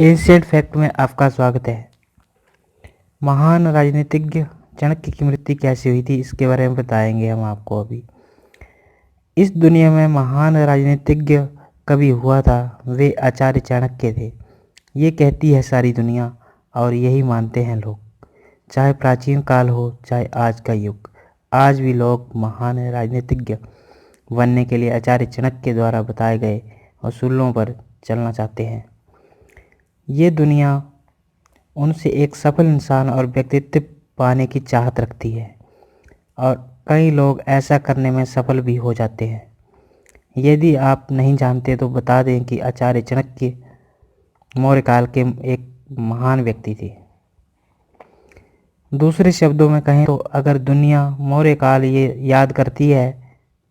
Ancient fact में आपका स्वागत है। महान राजनीतिज्ञ चाणक्य की मृत्यु कैसे हुई थी इसके बारे में बताएंगे हम आपको अभी। इस दुनिया में महान राजनीतिज्ञ कभी हुआ था वे आचार्य चाणक्य थे। ये कहती है सारी दुनिया और यही मानते हैं लोग, चाहे प्राचीन काल हो चाहे आज का युग। आज भी लोग महान राजनीतिज्ञ बनने के लिए आचार्य चाणक्य द्वारा बताए गए असूलों पर चलना चाहते हैं। ये दुनिया उनसे एक सफल इंसान और व्यक्तित्व पाने की चाहत रखती है और कई लोग ऐसा करने में सफल भी हो जाते हैं। यदि आप नहीं जानते तो बता दें कि आचार्य चाणक्य मौर्य काल के एक महान व्यक्ति थे। दूसरे शब्दों में कहें तो अगर दुनिया मौर्य काल ये याद करती है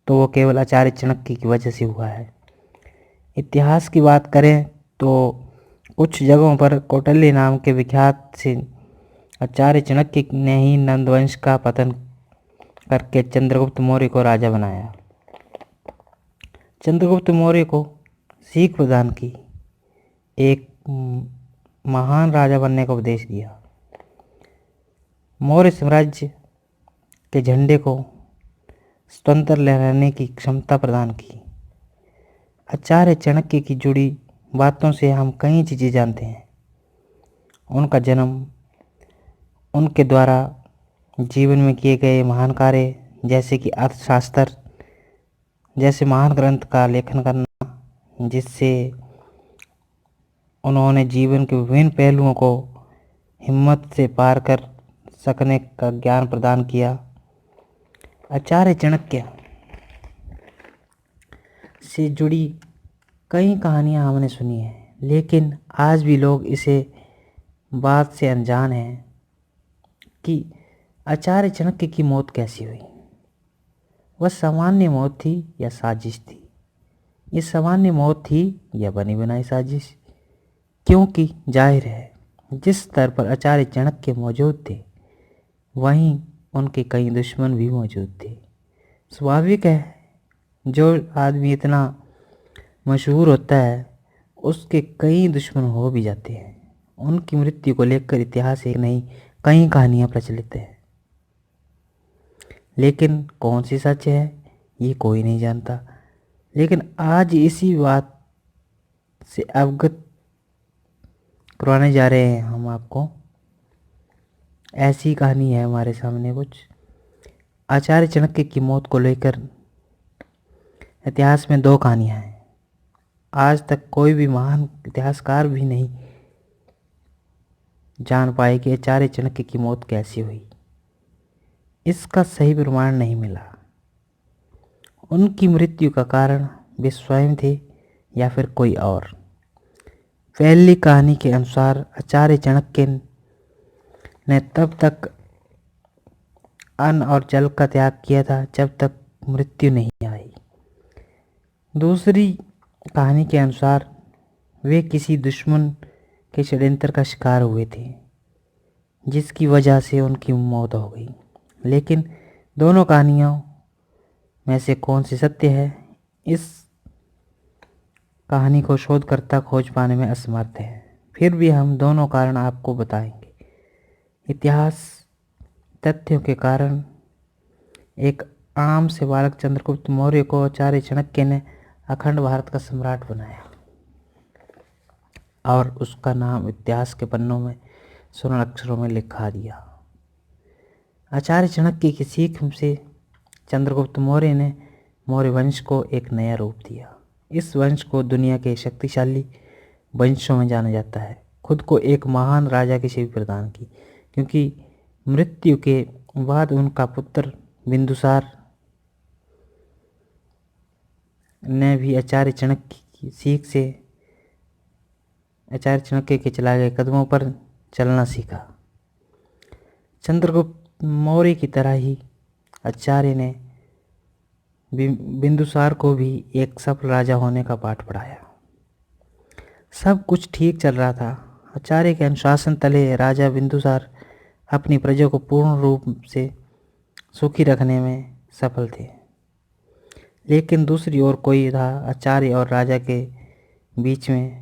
तो वो केवल आचार्य चाणक्य की वजह से हुआ है। इतिहास की बात करें तो कुछ जगहों पर कौटिल्य नाम के विख्यात से आचार्य चाणक्य ने ही नंद वंश का पतन करके चंद्रगुप्त मौर्य को राजा बनाया। चंद्रगुप्त मौर्य को सीख प्रदान की, एक महान राजा बनने का उपदेश दिया, मौर्य साम्राज्य के झंडे को स्वतंत्र लहराने की क्षमता प्रदान की। आचार्य चाणक्य की जुड़ी बातों से हम कई चीज़ें जानते हैं। उनका जन्म, उनके द्वारा जीवन में किए गए महान कार्य जैसे कि अर्थशास्त्र जैसे महान ग्रंथ का लेखन करना, जिससे उन्होंने जीवन के विभिन्न पहलुओं को हिम्मत से पार कर सकने का ज्ञान प्रदान किया। आचार्य चाणक्य से जुड़ी कई कहानियाँ हमने सुनी हैं, लेकिन आज भी लोग इसे बात से अनजान हैं कि आचार्य चाणक्य की मौत कैसी हुई। वह सामान्य मौत थी या साजिश थी? ये सामान्य मौत थी या बनी बनाई साजिश? क्योंकि जाहिर है जिस स्तर पर आचार्य चाणक्य मौजूद थे वहीं उनके कई दुश्मन भी मौजूद थे। स्वाभाविक है, जो आदमी इतना मशहूर होता है उसके कई दुश्मन हो भी जाते हैं। उनकी मृत्यु को लेकर इतिहास एक नहीं कई कहानियाँ प्रचलित है, लेकिन कौन सी सच है ये कोई नहीं जानता। लेकिन आज इसी बात से अवगत करवाने जा रहे हैं हम आपको। ऐसी कहानी है हमारे सामने कुछ। आचार्य चाणक्य की मौत को लेकर इतिहास में दो कहानियाँ हैं। आज तक कोई भी महान इतिहासकार भी नहीं जान पाए कि आचार्य चाणक्य की मौत कैसी हुई। इसका सही प्रमाण नहीं मिला। उनकी मृत्यु का कारण वे स्वयं थे या फिर कोई और। पहली कहानी के अनुसार आचार्य चाणक्य ने तब तक अन्न और जल का त्याग किया था जब तक मृत्यु नहीं आई। दूसरी कहानी के अनुसार वे किसी दुश्मन के षड्यंत्र का शिकार हुए थे जिसकी वजह से उनकी मौत हो गई। लेकिन दोनों कहानियों में से कौन सी सत्य है, इस कहानी को शोधकर्ता खोज पाने में असमर्थ है। फिर भी हम दोनों कारण आपको बताएंगे। इतिहास तथ्यों के कारण एक आम से बालक चंद्रगुप्त मौर्य को आचार्य चाणक्य ने अखंड भारत का सम्राट बनाया और उसका नाम इतिहास के पन्नों में स्वर्ण अक्षरों में लिखा दिया। आचार्य चाणक्य की सीख से चंद्रगुप्त मौर्य ने मौर्य वंश को एक नया रूप दिया। इस वंश को दुनिया के शक्तिशाली वंशों में जाना जाता है। खुद को एक महान राजा की छवि प्रदान की, क्योंकि मृत्यु के बाद उनका पुत्र बिंदुसार ने भी आचार्य चाणक्य की सीख से आचार्य चाणक्य के चलाए गए कदमों पर चलना सीखा। चंद्रगुप्त मौर्य की तरह ही आचार्य ने बिंदुसार को भी एक सफल राजा होने का पाठ पढ़ाया। सब कुछ ठीक चल रहा था। आचार्य के अनुशासन तले राजा बिंदुसार अपनी प्रजा को पूर्ण रूप से सुखी रखने में सफल थे। लेकिन दूसरी ओर कोई था। आचार्य और राजा के बीच में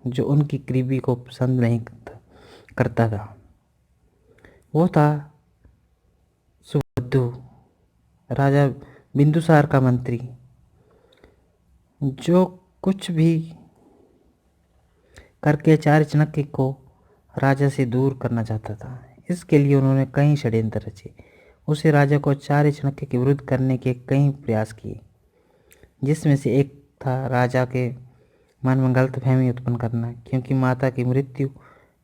जो उनकी गरीबी को पसंद नहीं करता था। वो था सुबुद्धु, राजा बिंदुसार का मंत्री, जो कुछ भी करके आचार्य चाणक्य को राजा से दूर करना चाहता था। इसके लिए उन्होंने कई षड्यंत्र रचे। उसे राजा को आचार्य चाणक्य के विरुद्ध करने के कई प्रयास किए, जिसमें से एक था राजा के मन में गलतफहमी उत्पन्न करना, क्योंकि माता की मृत्यु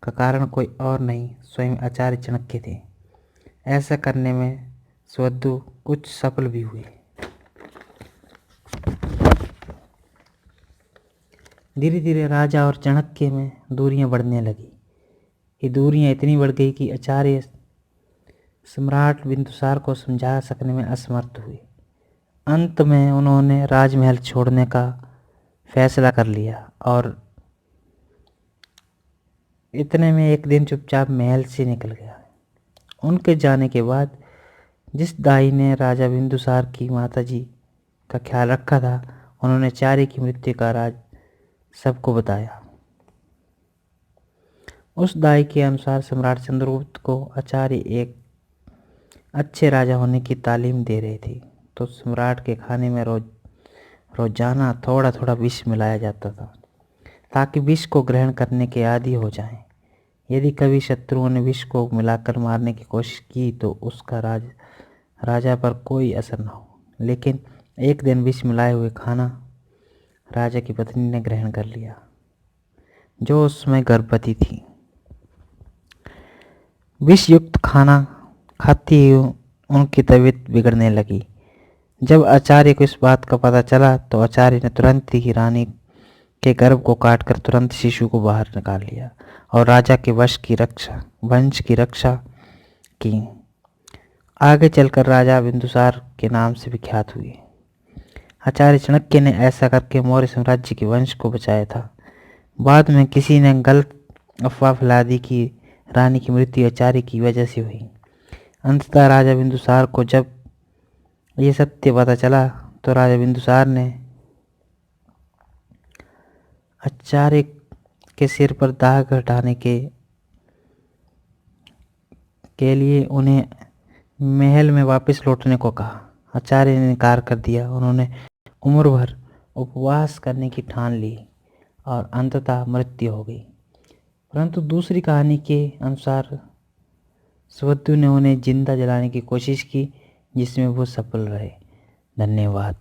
का कारण कोई और नहीं स्वयं आचार्य चाणक्य थे। ऐसा करने में सुबुद्धु कुछ सफल भी हुए। धीरे धीरे राजा और चाणक्य में दूरियां बढ़ने लगी। ये दूरियां इतनी बढ़ गई कि आचार्य सम्राट बिंदुसार को समझा सकने में असमर्थ हुए। अंत में उन्होंने राजमहल छोड़ने का फैसला कर लिया और इतने में एक दिन चुपचाप महल से निकल गया। उनके जाने के बाद जिस दाई ने राजा बिंदुसार की माताजी का ख्याल रखा था, उन्होंने आचार्य की मृत्यु का राज सबको बताया। उस दाई के अनुसार सम्राट चंद्रगुप्त को आचार्य एक अच्छे राजा होने की तालीम दे रहे थे, तो सम्राट के खाने में रोजाना थोड़ा थोड़ा विष मिलाया जाता था, ताकि विष को ग्रहण करने के आदी हो जाएं। यदि कभी शत्रुओं ने विष को मिलाकर मारने की कोशिश की तो उसका राजा पर कोई असर न हो। लेकिन एक दिन विष मिलाए हुए खाना राजा की पत्नी ने ग्रहण कर लिया, जो उस समय गर्भवती थी। विष युक्त खाना खाती ही उनकी तबीयत बिगड़ने लगी। जब आचार्य को इस बात का पता चला तो आचार्य ने तुरंत ही रानी के गर्भ को काटकर तुरंत शिशु को बाहर निकाल लिया और राजा के वंश की रक्षा की। आगे चलकर राजा बिंदुसार के नाम से विख्यात हुए। आचार्य चाणक्य ने ऐसा करके मौर्य साम्राज्य के वंश को बचाया था। बाद में किसी ने गलत अफवाह फैला दी कि रानी की मृत्यु आचार्य की वजह से हुई। अंततः राजा बिंदुसार को जब ये सत्य पता चला तो राजा बिंदुसार ने आचार्य के सिर पर दाग हटाने के लिए उन्हें महल में वापस लौटने को कहा। आचार्य ने इनकार कर दिया। उन्होंने उम्र भर उपवास करने की ठान ली और अंततः मृत्यु हो गई। परंतु दूसरी कहानी के अनुसार सुबुद्धु ने उन्हें जिंदा जलाने की कोशिश की, जिसमें वो सफल रहे। धन्यवाद।